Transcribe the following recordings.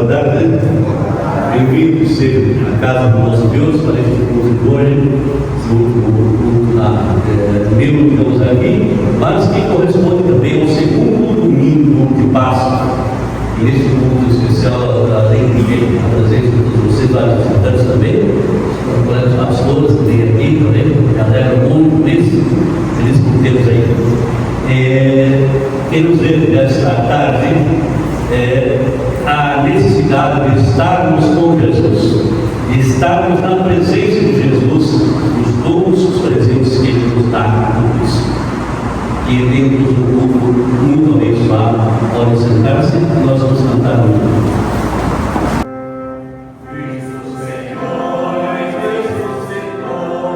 boa tarde. Bem-vindos sempre à casa do nosso Deus para este culto de hoje, mesmo que estamos aqui, mas que corresponde também ao segundo domingo de Páscoa. E neste culto especial, além de a presença de todos vocês, vários visitantes também, os colegas pastores que vêm aqui também, me alegra muito mesmo, feliz por tê-los aí. Quem nos vê nesta tarde, a necessidade de estarmos com Jesus, de estarmos na presença de Jesus, os dons, os presentes que Ele nos dá, tudo isso. E dentro do culto muito abençoado, podem sentar-se e nós vamos cantar um. Cristo Senhor, Cristo Senhor.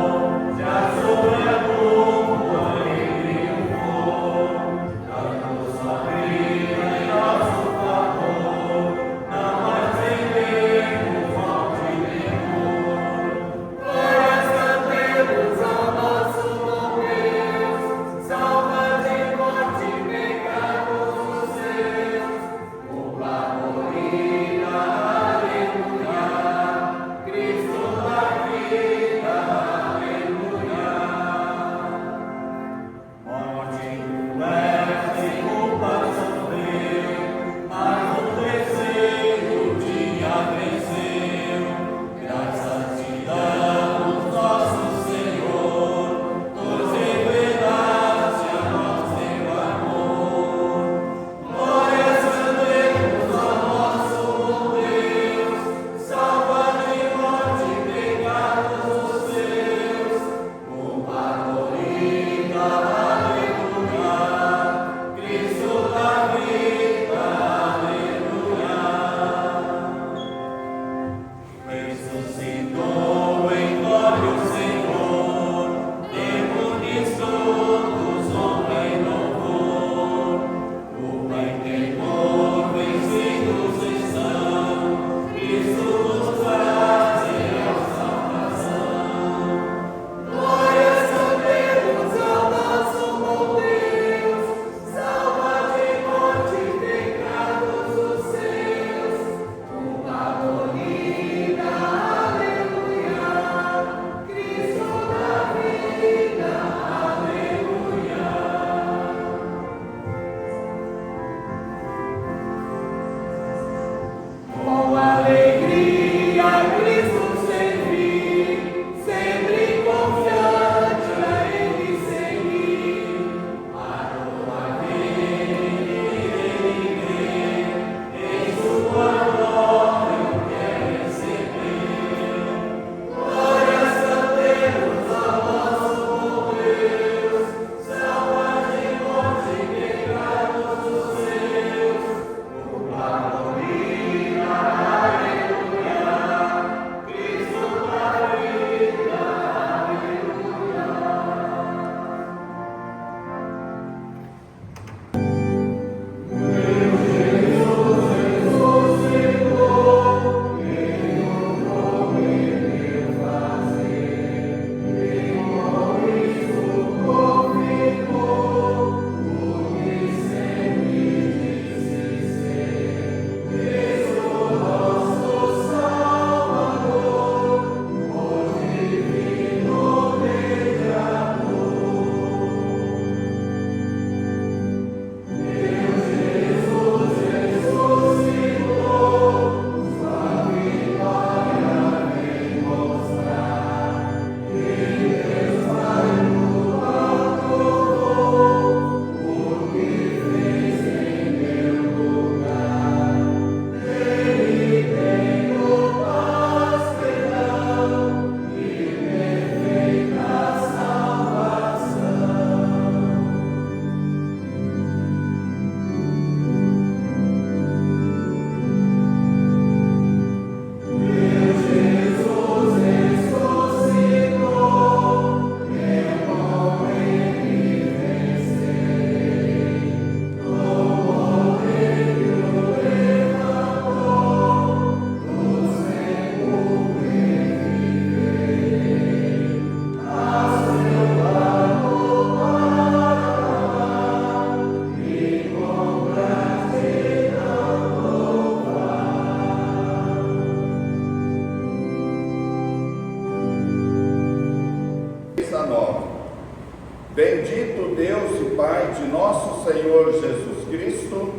Bendito Deus e Pai de nosso Senhor Jesus Cristo,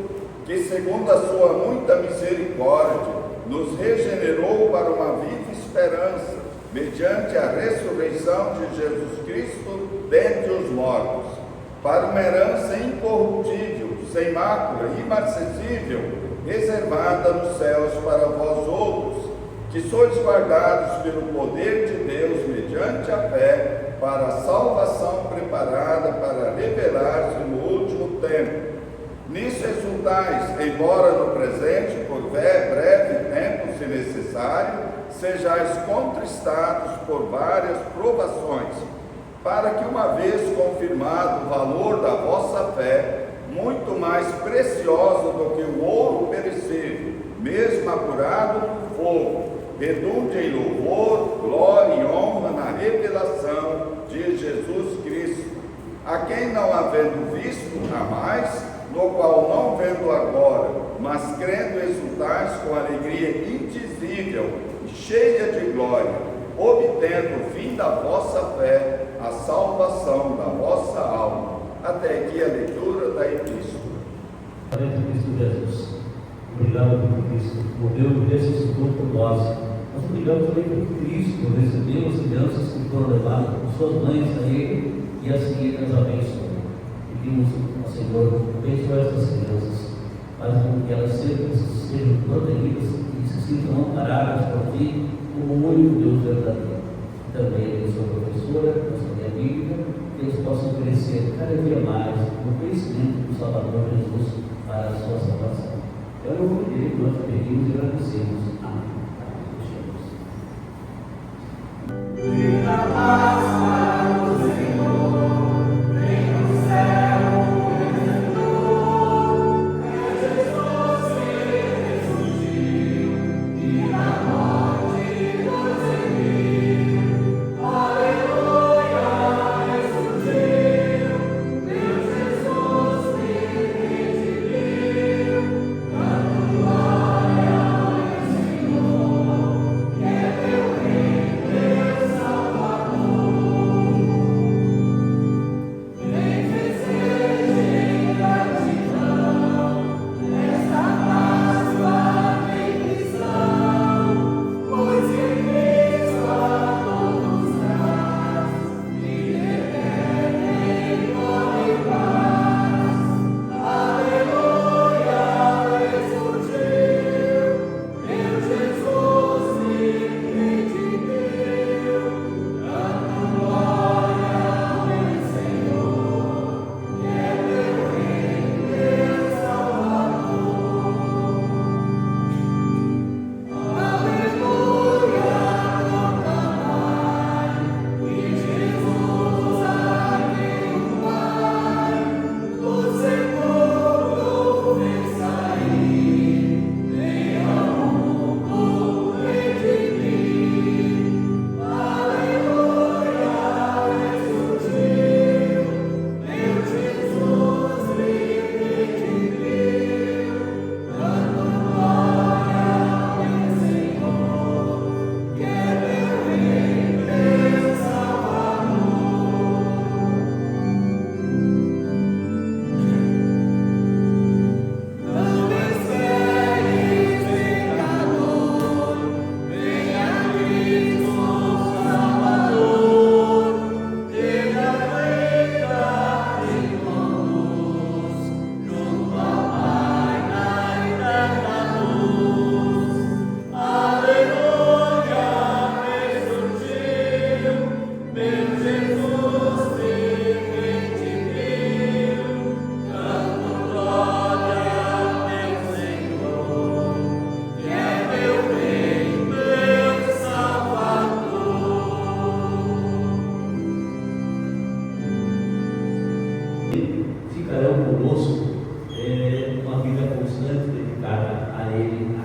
que segundo a sua muita misericórdia, nos regenerou para uma viva esperança, mediante a ressurreição de Jesus Cristo dentre os mortos, para uma herança incorruptível, sem mácula, imarcessível, reservada nos céus para vós outros, que sois guardados pelo poder de Deus mediante a fé, para a salvação preparada para revelar-se no último tempo. Nisso exultais, embora no presente, por breve tempo, se necessário, sejais contristados por várias provações, para que, uma vez confirmado o valor da vossa fé, muito mais preciosa do que o ouro perecível, mesmo apurado por fogo, redunde em louvor, glória e honra na revelação de Jesus Cristo, a quem não havendo visto jamais, no qual não vendo agora, mas crendo exultais com alegria indizível e cheia de glória, obtendo o fim da vossa fé, a salvação da vossa alma. Até aqui a leitura da Epístola. Amém, Cristo Jesus. Obrigado por Cristo, morreu e ressuscitou por nós. Nós obrigamos também por Cristo, recebeu as crianças que foram levadas por suas mães a Ele e assim Ele as abençoou. Pedimos ao Senhor, abençoe essas crianças, faz com que elas sempre sejam protegidas e se sintam amparadas por Ti como o único Deus verdadeiro. Também abençoe a professora, a nossa bíblica, que eles possam crescer cada dia mais no conhecimento do Salvador Jesus para a sua salvação. Então eu vou pedir que nós pedimos e agradecemos. Amém. Ficarão conosco uma vida constante dedicada a Ele.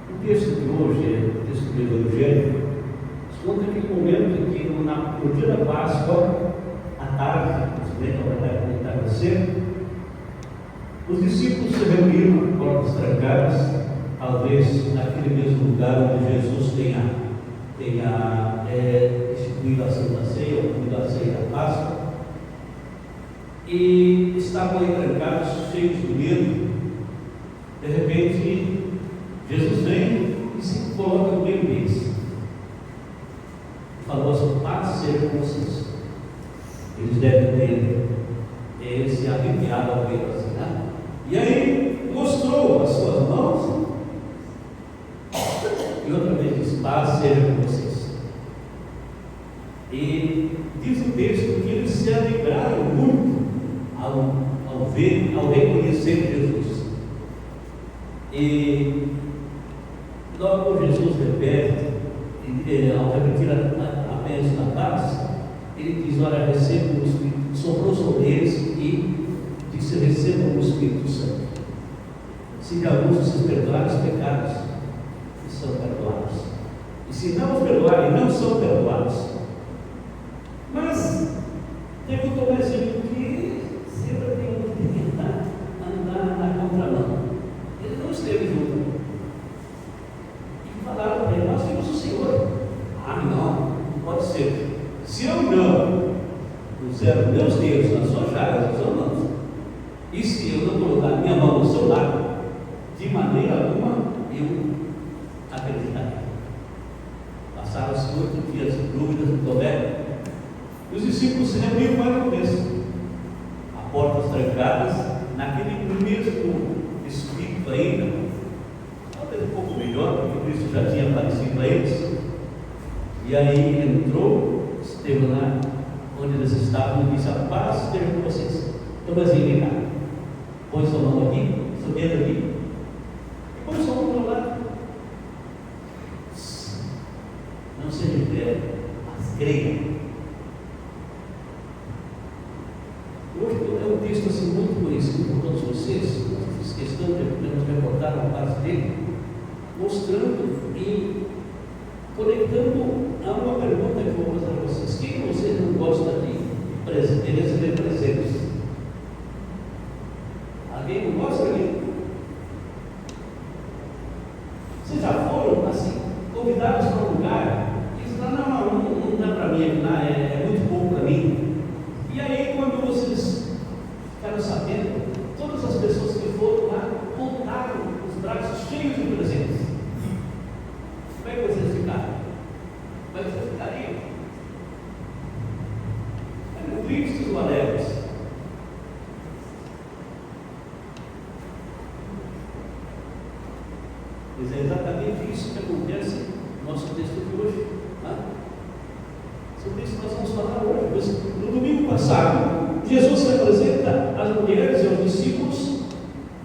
O texto de hoje é o texto do Evangelho, conta aquele momento em que no dia da Páscoa, à tarde, ao entardecer, os discípulos se reuniram com portas trancadas, talvez naquele mesmo lugar onde Jesus tenha incluindo a Santa Ceia, incluindo a Ceia da Páscoa, e estavam aí trancados, cheios de medo. De repente, Jesus vem e se coloca no meio deles. Falou assim: paz seja com vocês. Eles devem ter se arrepiado ao ver assim, né? E aí mostrou as suas mãos e outra vez disse: paz seja com vocês. E diz o texto que eles se alegraram muito ao ver, ao reconhecer Jesus. E logo Jesus repete, ao repetir a bênção da paz, ele diz: olha, recebam o Espírito, soprou sobre eles e disse: recebam o Espírito Santo. Se de alguns vocês perdoarem os pecados, são perdoados. E se não os perdoarem, não são perdoados. Mas teve o Tomézinho que sempre tem que tentar andar na contramão. Ele não esteve junto. E falaram para ele: nós vimos o Senhor. Ah, não pode ser. Se eu não puser meus dedos nas suas chagas, nas suas mãos, e se eu não colocar minha mão no seu lado, de maneira alguma eu acreditarei. Passaram-se 8 dias de dúvidas do Tomé. E os discípulos se reuniram mais uma vez, a portas trancadas, naquele mesmo espírito ainda, talvez um pouco melhor, porque Cristo já tinha aparecido a eles. E aí entrou, esteve lá onde eles estavam e disse: a paz esteja com vocês. Tomazinho, vem cá, põe sua mão aqui, seu dedo aqui, e põe sua mão do meu lado. Não seja incrédulo, mas creia. Hoje é um texto assim muito conhecido por todos vocês. Fiz questão de nos recordar uma parte dele, mostrando e conectando a uma pergunta que eu vou fazer a vocês: quem vocês não gostam de receber presentes? Alguém não gosta de? Vocês já foram assim, convidados para um lugar e dizem: não dá para mim, é muito pouco para mim. E aí, quando vocês ficaram sabendo, todas as pessoas que foram lá montaram os braços cheios de presentes. Como é que vocês ficaram? Como é que vocês ficariam? Eram tristes ou alegres? Pois é exatamente isso que acontece no nosso texto de hoje. Tá? Sobre isso nós vamos falar hoje. No domingo passado, Jesus se apresenta às mulheres e aos discípulos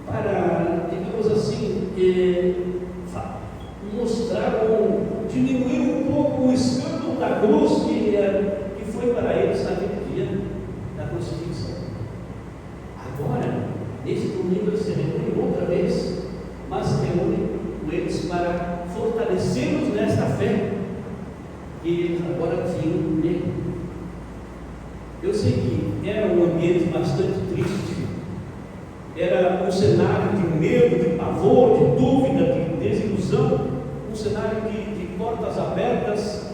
para, digamos assim, mostrar ou diminuir um pouco o escândalo da cruz que foi para eles naquele dia da crucifixão. Agora, nesse domingo, eles se reúnem outra vez, mas se reúnem com eles para fortalecê-los nesta fé que eles agora tinham nele. Eu sei que era um ambiente bastante triste, era um cenário de medo, de pavor, de dúvida, de desilusão, um cenário de portas abertas.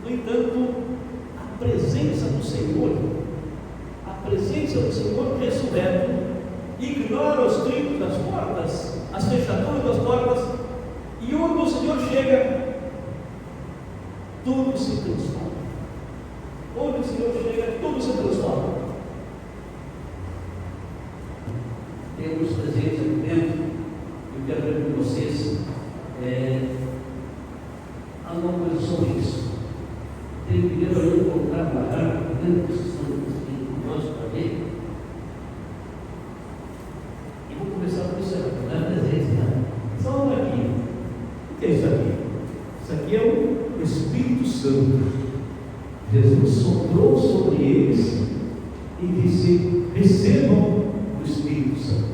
No entanto, a presença do Senhor ressurreto, ignora os trincos das portas, as fechaduras das portas, e onde o Senhor chega, tudo se transforma. Onde o Senhor chega, tudo se transforma. Temos presentes aqui dentro. Eu quero ver com vocês alguma coisa sobre isso. Tenho primeiro eu encontrar uma arma dentro que vocês estão curiosos para ver. E vou começar por isso aqui, não é presente, né? Só um aqui. O que é isso aqui? Isso aqui é o Espírito Santo. Jesus soprou sobre eles e disse: recebam o Espírito Santo.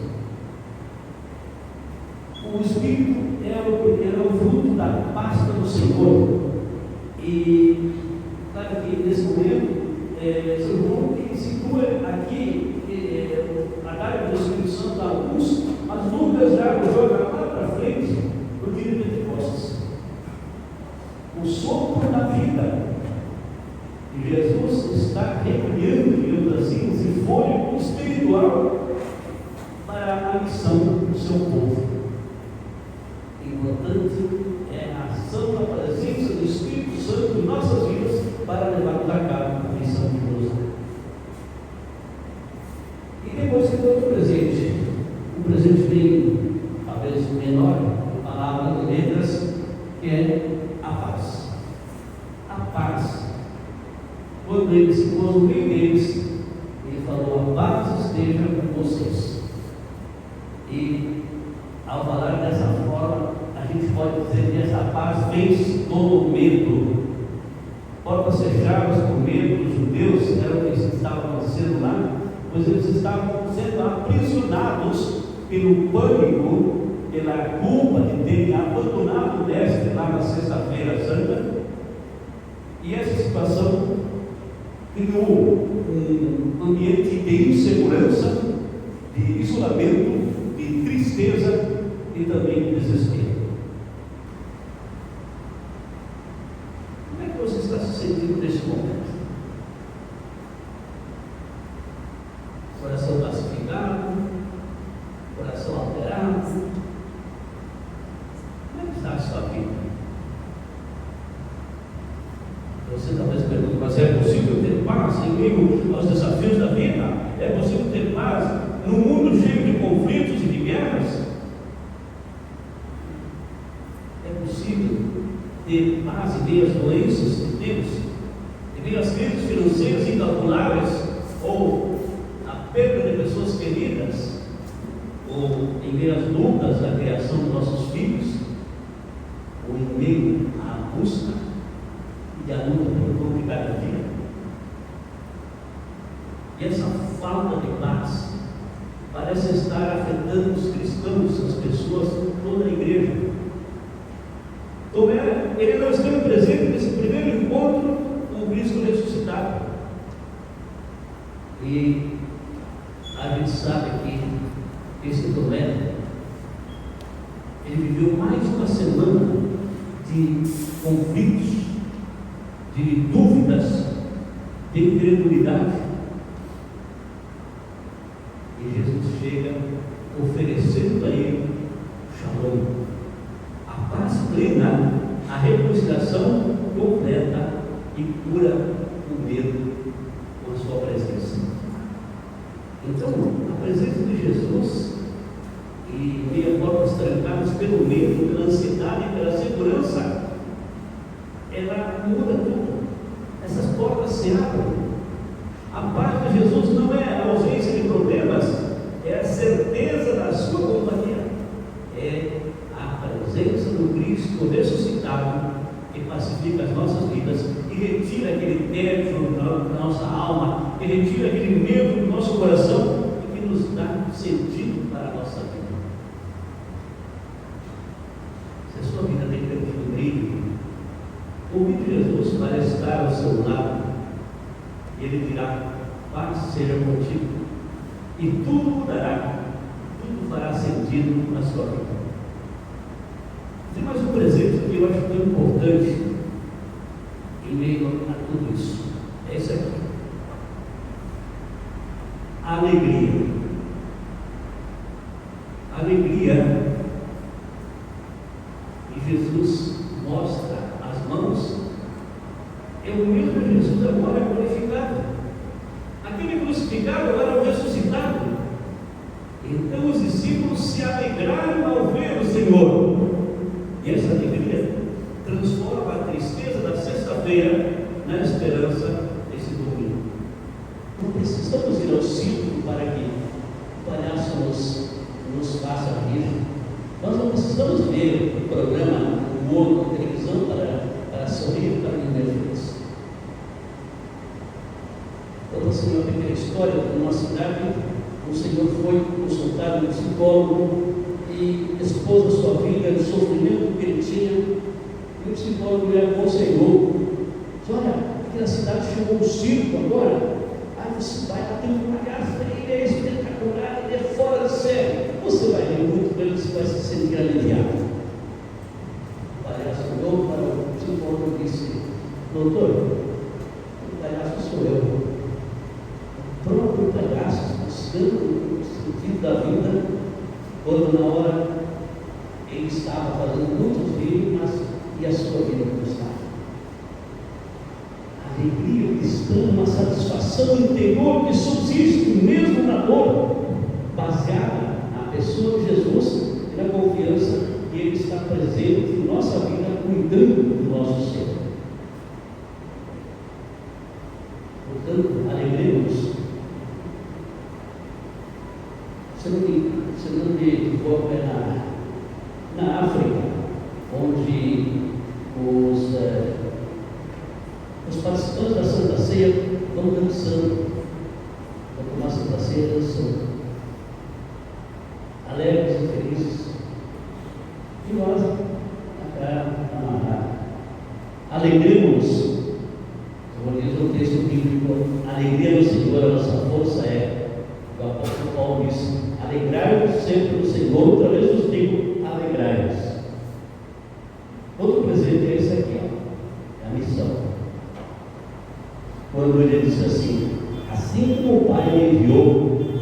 O Espírito é o fruto da pasta do Senhor. E claro que nesse momento seu irmão situa aqui a dádiva do Espírito Santo a alguns, mas Lucas já joga lá para frente no dia de Pentecostes. O sopro da vida, o Espírito Santo, é o fruto da pasta do Senhor. E claro que nesse momento situa aqui a dádiva do Espírito Santo a alguns, mas Lucas já joga lá para frente no dia de Pentecostes. O sopro da vida, o Espírito Santo, é o fruto da pasta do Senhor. E claro que nesse momento Jesus está recriando, digamos assim, esse fôlego espiritual para a missão do seu povo. O importante é a ação da presença do Espírito Santo em nossas vidas para levarmos a cabo a missão de Deus. E depois tem outro presente, um presente bem, talvez menor, palavras e letras, que é a paz. A paz. Quando ele se pôs no meio deles, ele falou: a paz esteja com vocês. E ao falar dessa forma, a gente pode dizer que essa paz vence todo o medo. Portas fechadas por medo, os judeus eram o que estavam acontecendo lá, pois eles estavam sendo aprisionados pelo pânico, pela culpa de terem abandonado o mestre lá na Sexta-feira Santa. E essa situação criou um ambiente de insegurança, de isolamento, de tristeza e também de desespero. Como é que você está se sentindo nesse momento? Coração pacificado, coração alterado. Como é que está a sua vida? Você talvez pergunte: mas é possível ter paz em meio aos desafios da vida? É possível ter paz num mundo cheio de conflitos e de guerras? É possível ter paz em meio às doenças que temos, em meio às crises financeiras incalculáveis, ou a perda de pessoas queridas, ou em meio às lutas da criação dos nossos filhos, ou em meio à busca e a luta pelo pão de cada dia? E essa falta de paz parece estar afetando os cristãos, as pessoas, toda a igreja. Tomé, ele não esteve presente nesse primeiro encontro com o Cristo ressuscitado. E a gente sabe que esse Tomé, ele viveu mais uma semana de conflitos, de dúvidas, de incredulidade. E Jesus chega oferecendo a ele Shalom, a paz plena, a reconciliação completa e cura o medo com a sua presença. Então, a presença de Jesus e meia portas trancadas pelo medo, pela ansiedade e pela segurança, ela muda tudo. Essas portas se abrem. A paz de Jesus não é a ausência de problemas, é a certeza da sua companhia, é a presença do Cristo ressuscitado que pacifica as nossas vidas e retira aquele tédio da nossa alma, que retira aquele medo do nosso coração e que nos dá sentido para a nossa vida. Se a sua vida tem perdido brilho, convide Jesus para estar ao seu lado. E ele dirá: paz seja contigo, e tudo mudará, tudo fará sentido na sua vida. Tem mais um presente que eu acho tão importante em meio a tudo isso. É isso aqui: a alegria. A alegria que Jesus mostra as mãos é o mesmo Jesus agora glorificado. Aquele crucificado agora é o ressuscitado. Então os discípulos se alegraram ao ver o Senhor. E essa alegria transforma a tristeza da sexta-feira na esperança desse domingo. Não precisamos ir ao circo para que o palhaço nos faça rir. Nós não precisamos ver o programa humor na televisão para sorrir, para viver feliz. Outra semana, a primeira história de uma cidade, um senhor foi consultar um psicólogo e expôs a sua vida, o sofrimento que ele tinha. E o psicólogo lhe aconselhou: olha, aquela cidade chegou um circo agora. Aí você vai lá, tem um palhaço, ele é espetacular, ele é fora de série. Você vai rir muito bem, você vai se sentir aliviado. O palhaço olhou para o psicólogo e disse: doutor, o palhaço sou eu. O próprio palhaço, buscando o sentido da vida, quando na hora ele estava fazendo muitos bem, mas e a sua vida não estava. A alegria cristã, uma satisfação interior que subsiste mesmo na dor, baseada na pessoa de Jesus e na confiança que Ele está presente em nossa vida, cuidando do nosso ser. Portanto, alegremos. Se não me foco na África, onde os participantes da Santa Ceia vão dançando, vão tomar a Santa Ceia dançando, alegres e felizes. E nós, alegremos, como diz o texto bíblico, alegria no Senhor, a nossa força é, o apóstolo Paulo disse, alegrai-vos sempre no Senhor, outra vez vos digo, alegrai-vos. Outro presente é esse aqui, ó, é a missão. Quando ele disse assim como o Pai me enviou,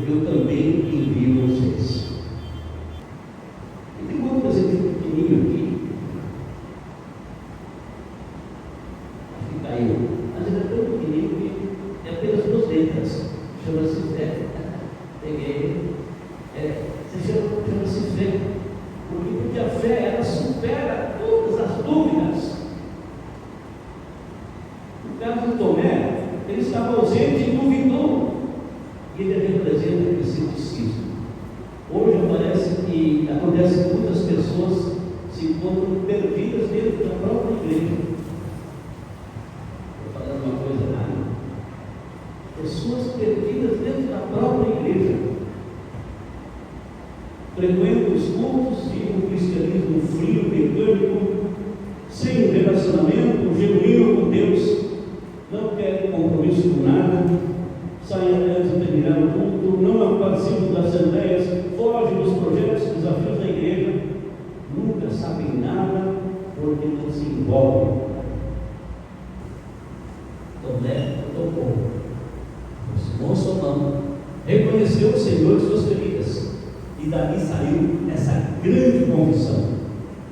eu também envio vocês. E tem um presente pequenininho aqui, caiu, mas ele é tão pequenininho que é apenas 2 letras, chama-se fé. Peguei, chama-se fé, porque a fé, ela supera todas as dúvidas. No caso de Tomé, ele estava ausente e duvidou, e ele representa esse ceticismo. Hoje parece que acontece que muitas pessoas se encontram perdidas dentro da própria igreja. Estou falando uma coisa errada. Pessoas perdidas dentro da própria igreja, frequentam os cultos e um cristianismo frio, mecânico, sem relacionamento genuíno com Deus, não querem compromisso com nada, saem antes de terminar o culto, não participam das assembleias, fogem dos projetos e desafios da igreja, nunca sabem nada porque não se envolvem. Tomé tocou, aproximou sua mão, reconheceu o Senhor de suas feridas, e dali saiu essa grande confissão: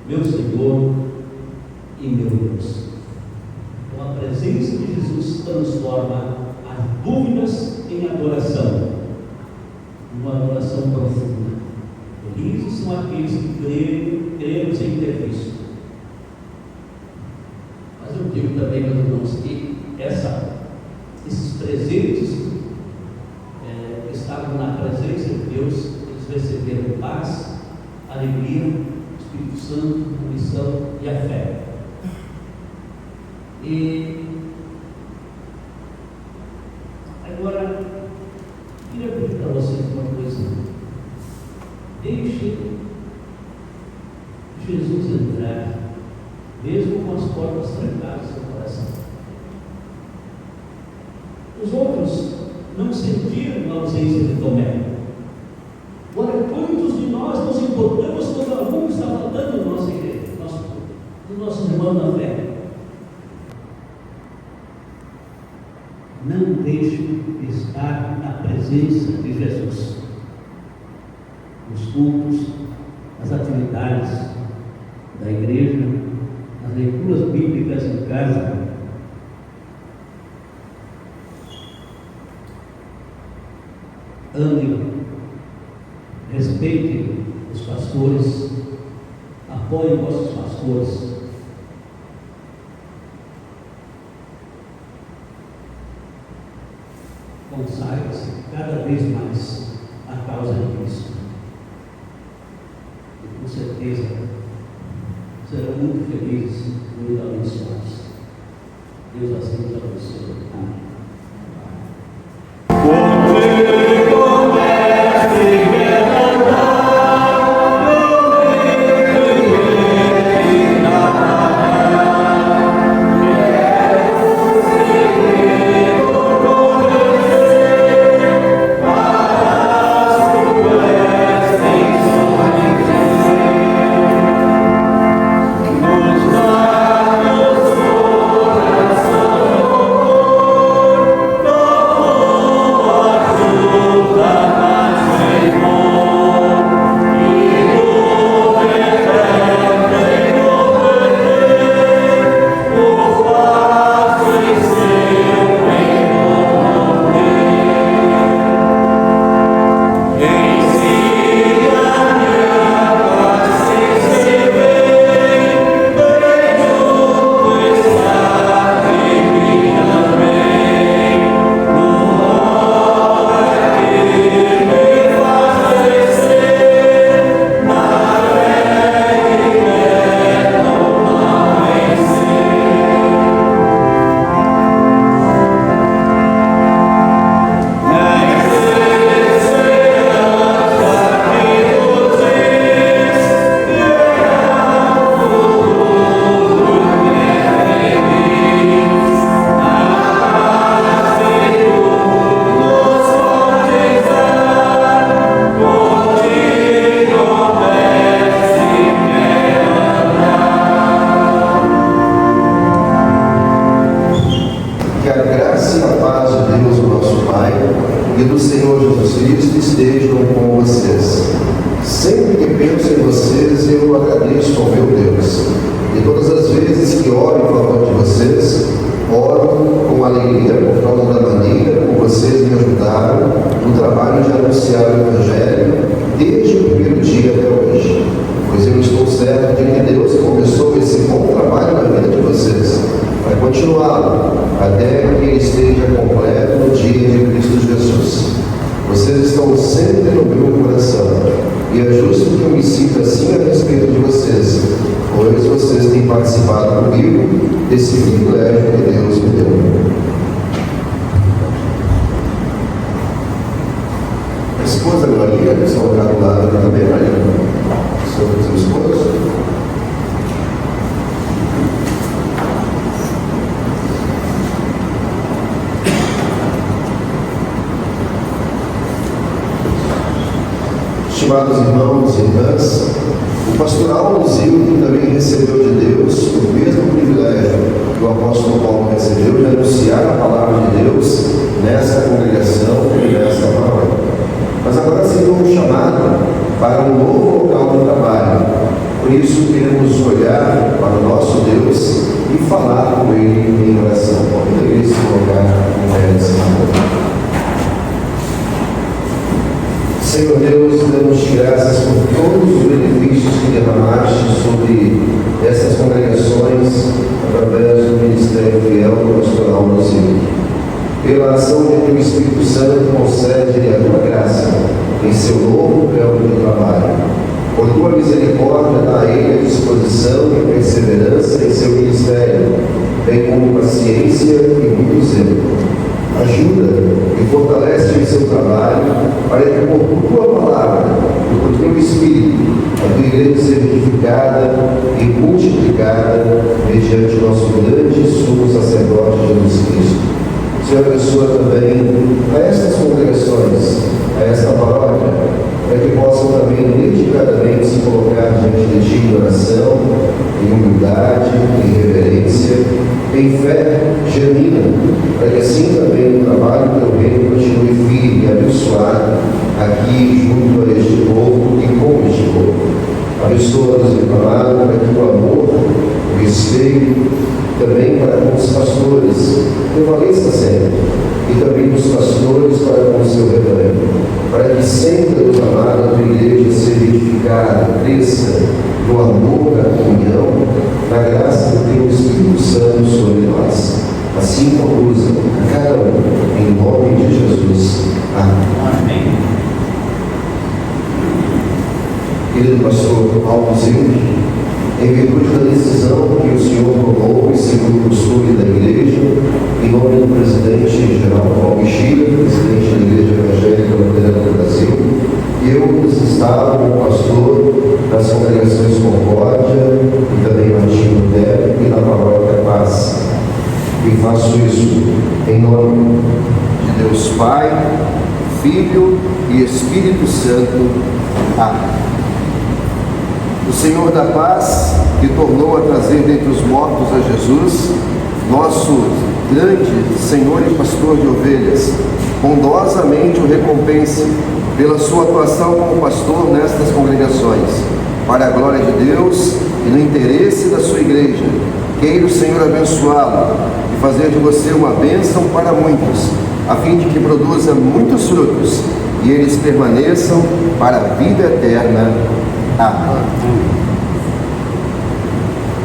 meu Senhor e meu Deus. Então a presença de Jesus transforma as dúvidas em adoração, uma adoração profunda. Felizes são aqueles que creram sem ter visto. Mas eu digo também, meus irmãos, que esses presentes estavam na presença de Deus, eles receberam paz, alegria, Espírito Santo, a missão e a fé. E agora, queria pedir para vocês uma coisa: deixe Jesus entrar, mesmo com as portas trancadas no coração. Os outros não sentiram a ausência de Tomé. Agora, quantos de nós nos importamos quando algum está faltando na nossa igreja, dos nossos irmãos na fé? Não deixe de estar na presença de Jesus, nos cultos, nas atividades da igreja, nas leituras bíblicas em casa. Ame, respeite os pastores, apoie vossos pastores. Consagre-se cada vez mais à causa de Cristo. E com certeza serão muito felizes e muito abençoados. Deus assim nos abençoe. Amém. de Deus, o nosso Pai, e do Senhor Jesus Cristo estejam com vocês. Sempre que penso em vocês, eu agradeço ao meu Deus. E todas as vezes que oro em favor de vocês, oro com alegria por causa da maneira como vocês me ajudaram no trabalho de anunciar o Evangelho desde o primeiro dia até hoje. Pois eu estou certo de que Deus começou esse bom trabalho na vida de vocês. Vai continuá-lo até que ele esteja completo no dia de Cristo Jesus. Vocês estão sempre no meu coração, e é justo que eu me sinta assim a respeito de vocês, pois vocês têm participado comigo desse privilégio que Deus me deu. A esposa Maria, que está ao lado aqui também, Maria, seu esposo. Estimados irmãos e irmãs, o pastoral Luzil também recebeu de Deus o mesmo privilégio que o apóstolo Paulo recebeu de anunciar a palavra de Deus nesta congregação e nesta paróquia. Mas agora se um chamado para um novo local de trabalho. Por isso queremos olhar para o nosso Deus e falar com Ele em oração. Convido esse lugar em pé desse amor. Senhor Deus, damos-te graças por todos os benefícios que derramaste sobre essas congregações através do Ministério Fiel do Pastoral Luzil. Pela ação de teu Espírito Santo, concede-lhe a tua graça em seu novo campo de trabalho. Por tua misericórdia, dá a ele a disposição e perseverança em seu ministério, bem como paciência e muito zelo. Ajuda e fortalece o seu trabalho para que por tua palavra e por teu Espírito a tua igreja seja edificada e multiplicada mediante o nosso grande e sumo sacerdote Jesus Cristo. Senhor, abençoa também a estas congregações, a esta paróquia, para que possam também dedicadamente se colocar diante de ti em oração, em humildade, em reverência, em fé genuína, para que assim também o trabalho do teu reino continue firme e abençoado aqui junto a este povo e com este povo. Abençoa-nos, meu amado, para que o amor, o respeito, também para com os pastores, prevaleça sempre, e também dos pastores para com o seu rebanho, para que sempre, Deus amado, a tua igreja seja edificada, cresça no amor, na comunhão, na graça do teu Espírito Santo sobre nós. Assim conduza a cada um, em nome de Jesus. Amém. Querido pastor Paulo Zilli, em virtude da decisão que o Senhor tomou e segundo o costume da Igreja, em nome do presidente geral Paulo Mexia, presidente da Igreja Evangélica Luterana do Brasil, eu estava como pastor das congregações Concórdia e também Martinho Lutero e na Paróquia Paz. E faço isso em nome de Deus Pai, Filho e Espírito Santo. Amém. O Senhor da paz, que tornou a trazer dentre os mortos a Jesus, nosso grande Senhor e pastor de ovelhas, bondosamente o recompense pela sua atuação como pastor nestas congregações, para a glória de Deus e no interesse da sua igreja. Queira o Senhor abençoá-lo e fazer de você uma bênção para muitos, a fim de que produza muitos frutos e eles permaneçam para a vida eterna. Amém.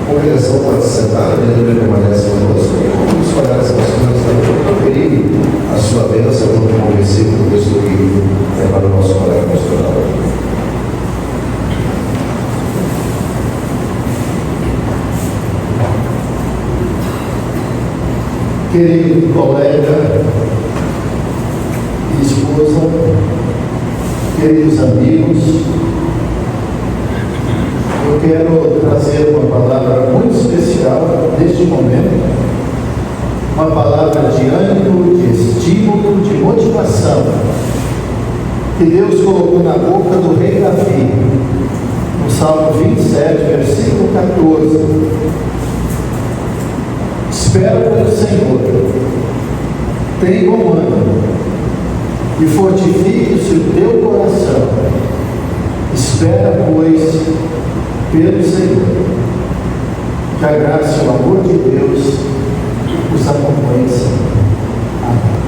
A congregação pode se sentar, a igreja permanece conosco. Vamos olhar essas coisas para conferir a sua bênção junto com o versículo do texto bíblico para o nosso colega pastoral. Querido colega e esposa, queridos amigos, eu quero trazer uma palavra muito especial neste momento, uma palavra de ânimo, de estímulo, de motivação, que Deus colocou na boca do rei Davi, no Salmo 27, versículo 14. Espera pelo Senhor, tem bom ânimo e fortifique-se o teu coração. Espera, pois, pelo Senhor. Que a graça e o amor de Deus os acompanhem sempre. Amém.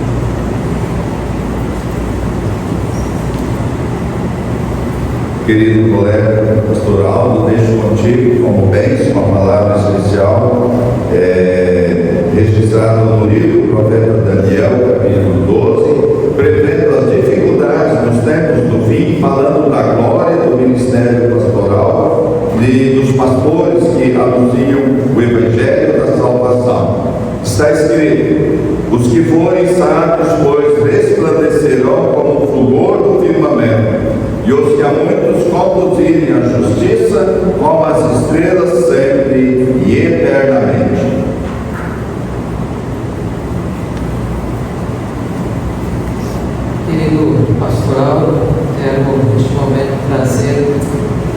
Querido colega pastor Aldo, deixo contigo como bênção uma palavra especial registrada no livro do profeta Daniel, capítulo 12, prevendo as dificuldades nos tempos do fim, falando da glória do ministério pastoral e dos pastores que anunciam o evangelho da salvação. Está escrito: os que forem sábios, pois, resplandecerão como o fulgor do firmamento, e os que a muitos conduzirem à justiça, como as estrelas sempre e eternamente. Querido pastoral, quero neste momento trazer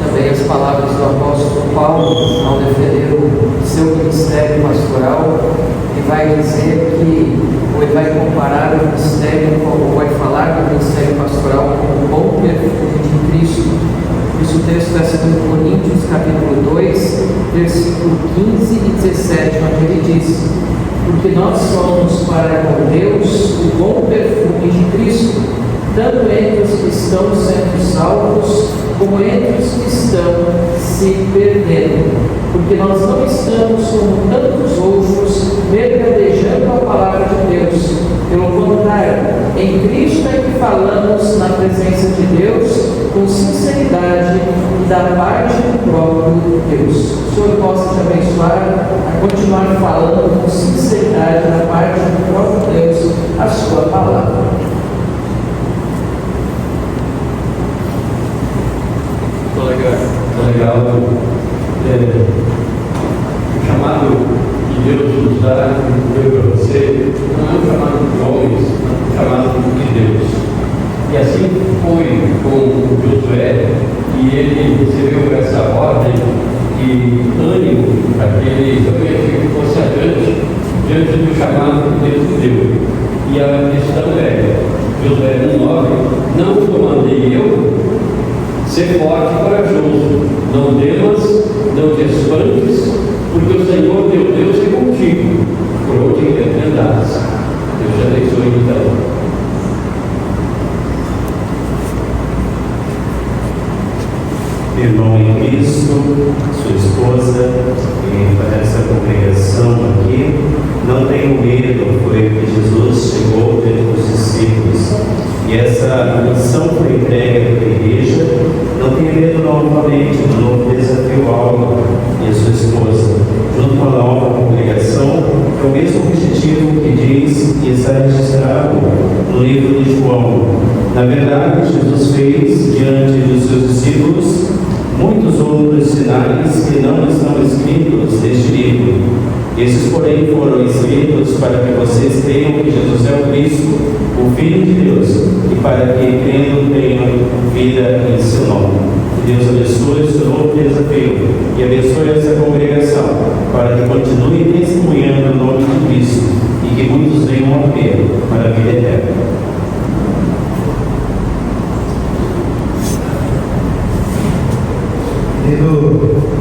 também as palavras do apóstolo Paulo ao defender o seu ministério pastoral. Ele vai dizer que, ou ele vai comparar o ministério, ou vai falar do ministério pastoral como o bom perfume de Cristo. Isso o texto está em Coríntios, capítulo 2, versículo 15 e 17, onde ele diz: porque nós somos para com Deus o bom perfume de Cristo, tanto entre os que estão sendo salvos, como entre os que estão se perdendo. Porque nós não estamos como tantos outros, mercadejando a palavra de Deus. Pelo contrário, em Cristo é que falamos na presença de Deus, com sinceridade e da parte do próprio Deus. O Senhor possa te abençoar a continuar falando com sinceridade da parte do próprio Deus a sua palavra. Legal. O chamado que Deus nos dá, eu para você, não é um chamado de homens, é um chamado de Deus. E assim foi com Josué, e ele recebeu essa ordem e ânimo para que ele realmente fosse adiante diante do chamado que Deus deu. E a questão é, Josué 1:9, não te mandei eu. Ser forte e corajoso, não temas, não te espantes, porque o Senhor teu Deus é contigo, por onde andares. Deus te abençoe então. Irmão em Cristo, sua esposa, e para essa congregação aqui, não tenham medo, foi que Jesus chegou diante dos discípulos e essa missão foi entregue para a igreja. Não tenha medo novamente do novo desafio Alma e a sua esposa, junto com a nova congregação, é o mesmo objetivo que diz e está registrado no livro de João. Na verdade, Jesus fez diante dos seus discípulos muitos outros sinais que não estão escritos neste livro. Esses, porém, foram escritos para que vocês creiam que Jesus é o Cristo, o Filho de Deus, e para que, crendo, tenham vida em seu nome. Que Deus abençoe o seu novo desafio e abençoe essa congregação, para que continue testemunhando o nome de Cristo e que muitos venham a ver para a vida eterna. Querido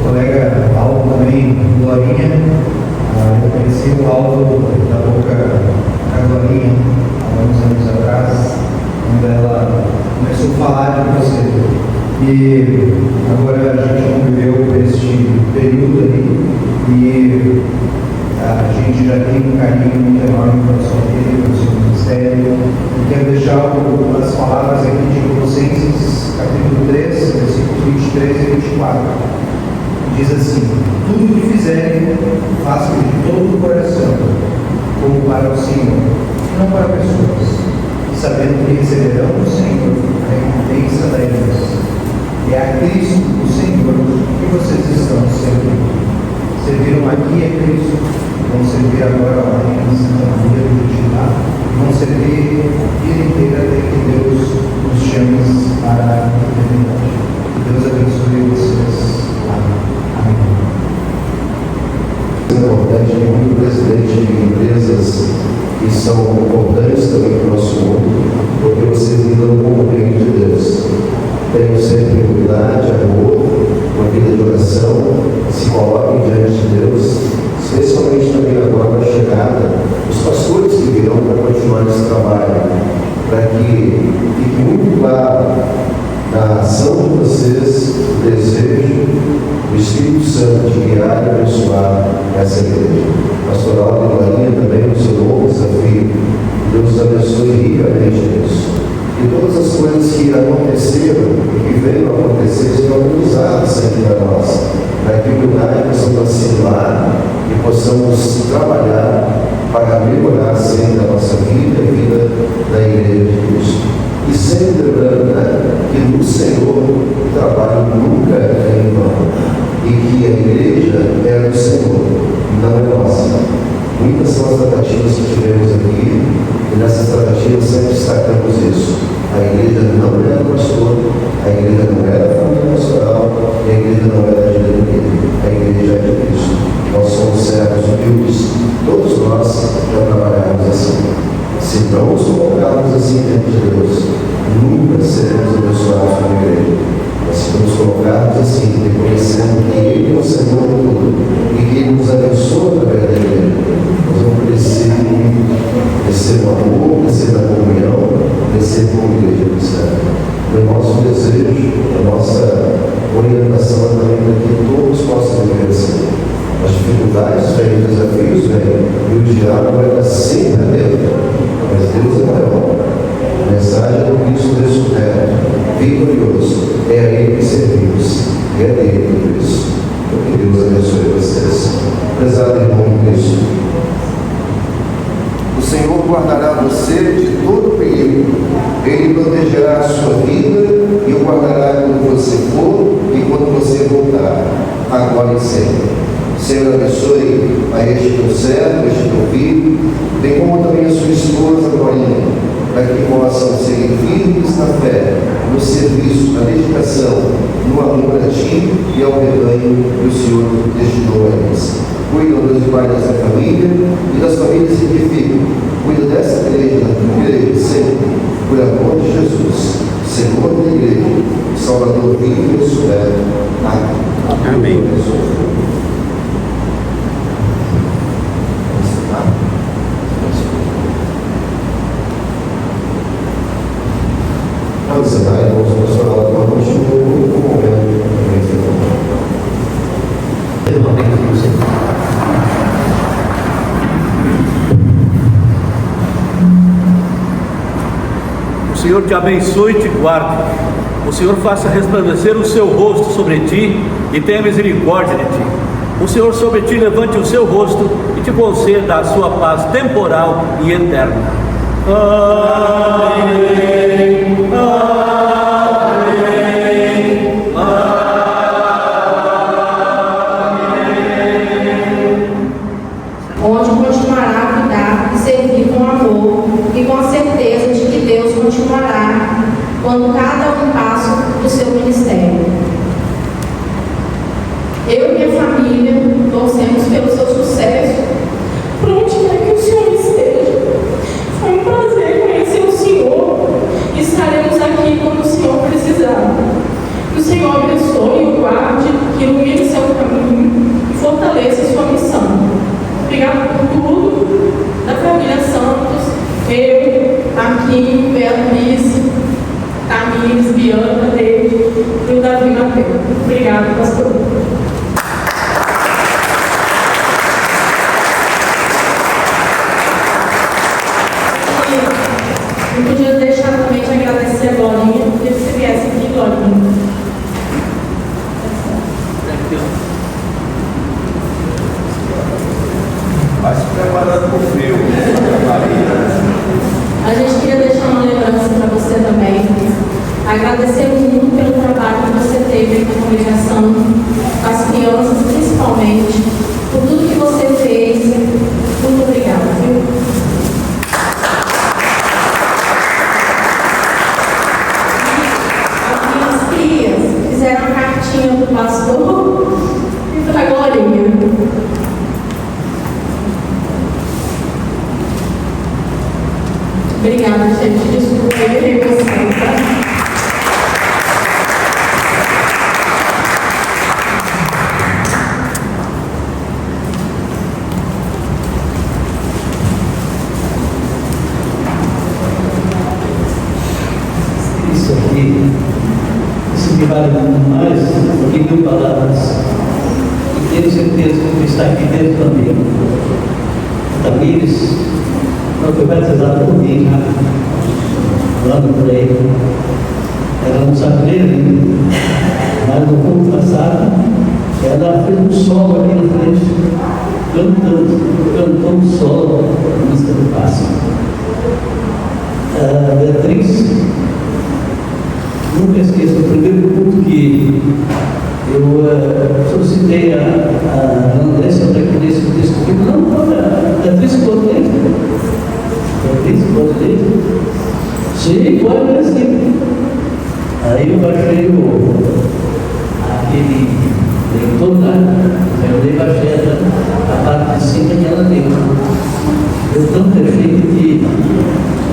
colega Aldo, também, Glorinha, eu conheci o Aldo da boca da Glorinha há alguns anos atrás, quando ela começou a falar de você. E agora a gente conviveu este período ali e a gente já tem um carinho muito enorme pela sua vida, pelo seu ministério. E quero deixar algumas palavras aqui de Colossenses, capítulo 3, versículos 23 e 24. Diz assim: tudo o que fizerem, façam de todo o coração, como para o Senhor, não para pessoas, sabendo que receberão do Senhor a recompensa da herança. E é a Cristo, o Senhor, que vocês estão servindo. Serviram aqui a Cristo, vão servir agora a Rainha Santa Maria do Titã, vão servir a vida inteira até que Deus nos chame para a eternidade. Deus abençoe vocês. Amém. É importante que muito presidente de empresas que são importantes também para o nosso mundo, porque vocês lidam com o reino de Deus. Tenham sempre humildade, amor, uma vida de oração, se coloquem diante de Deus, especialmente também agora na chegada dos pastores que virão para continuar esse trabalho, para que fique muito claro na ação de vocês o desejo do Espírito Santo de guiar e abençoar essa igreja. Pastoral de Maria também no seu novo desafio. Deus os abençoe ricamente nisso. E todas as coisas que aconteceram e que venham a acontecer sejam organizadas sempre para nós, para que humildade possamos assimilar e possamos trabalhar para melhorar sempre a nossa vida e a vida da Igreja de Cristo. E sempre lembrando, que no Senhor o trabalho nunca é em vão e que a igreja é do Senhor, não é nossa. Muitas são as tratativas que tivemos aqui e nessas tratativas sempre destacamos isso. A igreja não é do pastor, a igreja não é da família pastoral e a igreja não é da diretoria. A igreja é de Cristo. Nós somos servos humildes, todos nós já trabalhamos assim. Se não nos colocarmos assim diante de Deus, nunca seremos abençoados como igreja. Mas se nos colocarmos assim, reconhecendo que Ele é o Senhor de tudo e que Ele nos abençoa através da igreja, nós vamos crescer no amor, crescer na comunhão, crescer como igreja cristã. O nosso desejo, a nossa orientação é também para que todos possam viver assim. As dificuldades vêm, os desafios vêm, e o diabo vai estar sempre dentro, mas Deus é maior. A mensagem do Cristo ressurreto, vitorioso, é a Ele que servimos, e é dele tudo isso. Que Deus abençoe vocês. Prezado irmão em Cristo, o Senhor guardará você de todo perigo, Ele protegerá a sua vida e o guardará quando você for e quando você voltar, agora e sempre. Senhor, abençoe a este teu servo, este teu filho, bem como também a sua esposa, Glorinha, para que possam ser firmes na fé, no serviço, na dedicação, no amor a Ti e ao rebanho que o Senhor destinou a eles. Cuida, Deus e Pai, dessa família e das famílias que ficam. Cuida dessa igreja, da tua igreja, sempre, por amor de Jesus, Senhor da igreja, Salvador vivo e ressurreto. Amém. Amém. Vamos encerrar, irmãos, o pastoral de uma continua no momento O Senhor te abençoe e te guarde. O Senhor faça resplandecer o seu rosto sobre ti e tenha misericórdia de ti. O Senhor sobre ti levante o seu rosto e te conceda a sua paz temporal e eterna. Amém. Onde continuará a cuidar e servir com amor e com a certeza de que Deus continuará quando cada um passa do seu ministério. Eu e minha família torcemos pelo seu sucesso, por onde quer que o Senhor esteja. Foi um prazer conhecer o Senhor e estaremos aqui quando o Senhor precisar. Que o Senhor abençoe, o guarde, que ilumine seu caminho e fortaleça sua missão. Obrigado por tudo, da família Santos, eu, aqui, Beatriz, Tamires, Biana, David e o Davi Mateus. Obrigado, pastor. Eu podia deixar também de agradecer a Glorinha, porque se viesse aqui, Glorinha. Vai se preparando para o frio. A gente queria deixar uma lembrança para você também. Agradecer muito pelo trabalho que você teve na congregação, as crianças principalmente, por tudo que você fez. Muito obrigada, viu? Obrigada, gente. Desculpa aí a emoção, tá? Isso me vale muito mais do que 1000 palavras. E tenho certeza que está aqui dentro também. Tamires não foi batizada por mim, falando por aí. Ela não sabe ler ainda, mas no ano passado ela fez um solo aqui na frente, cantou um solo na música do Pássaro. A Beatriz, nunca esqueço o primeiro culto que eu solicitei a Andressa para que nesse texto comigo. Não, Beatriz pode ler. Beatriz pode ler. Sim, pode ler sim. Aí eu baixei aquele leitor, né? Eu baixei a parte de cima que ela deu. Deu tão perfeito que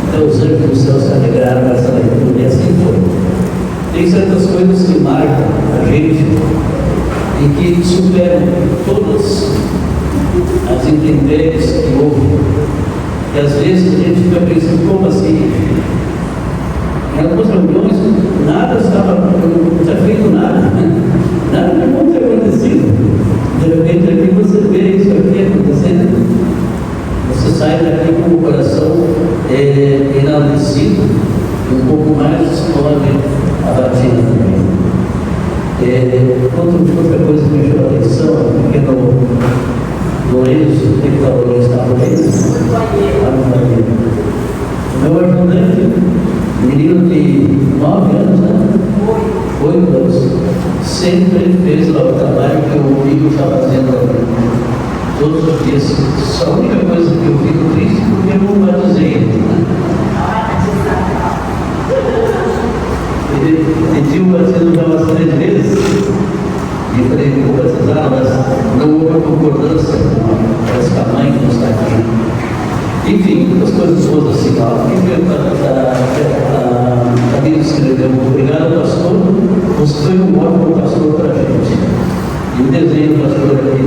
até os anjos do céu se alegraram com essa leitura, e assim foi. Tem certas coisas que marcam a gente e que superam todas as intempéries que houve. E às vezes a gente fica pensando, como assim? Em algumas reuniões, nada estava, não tinha feito nada, nada de bom tinha acontecido. De repente aqui você vê isso aqui acontecendo. Você sai daqui com o coração enaltecido, um pouco mais psicologicamente abatido também. Outra coisa que me chamou a atenção, o pequeno Lourenço, o que o Lourenço estava aí? O meu ajudante, menino de 9 anos, né? 8 anos, sempre fez lá o trabalho que o amigo estava fazendo lá. Todos os dias. Só a única coisa que eu fico triste porque eu não batizei ele. Ele pediu o batismo já umas 3 vezes. E eu falei, vou batizar, mas não houve concordância com a mãe que não está aqui. Enfim, muitas coisas boas assim. A Bíblia escreveu: obrigado, pastor, você foi um ótimo pastor para a gente. E o desenho do pastor aqui.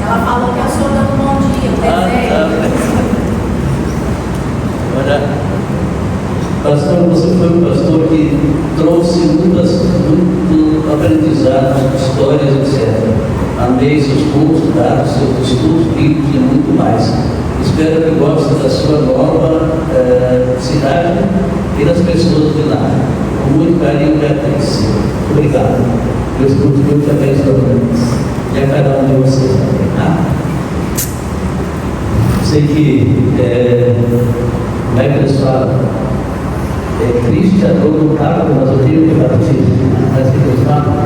Ela falou que eu sou dando bom dia, Olha, pastor, você foi um pastor que trouxe muitos aprendizados, histórias, etc. Amei seus cultos, seus estudos bíblicos e muito mais. Espero que goste da sua nova cidade e das pessoas de lá. Com muito carinho, Beatriz. Obrigado. Deus continue te abençoando. E a cada um de vocês também, tá? Sei que, como é que eles falam? Cristo é dono do carro, mas eu tenho que partir. Mas o que eles falam?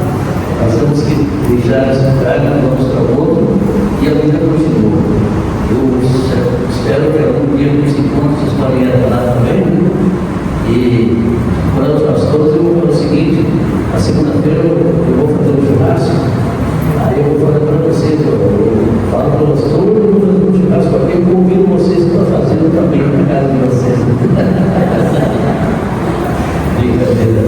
Nós temos que deixar esse cargo, vamos para o outro, e a vida continua. Eu espero que algum dia nos encontros podem ir lá também. E quando os pastores, eu vou fazer o seguinte: a segunda-feira eu vou fazer um churrasco. Aí eu vou falar para vocês, eu falo para vocês, todo mundo fazendo um churrasco aqui, eu convido vocês para fazendo também na casa de vocês. Brincadeira.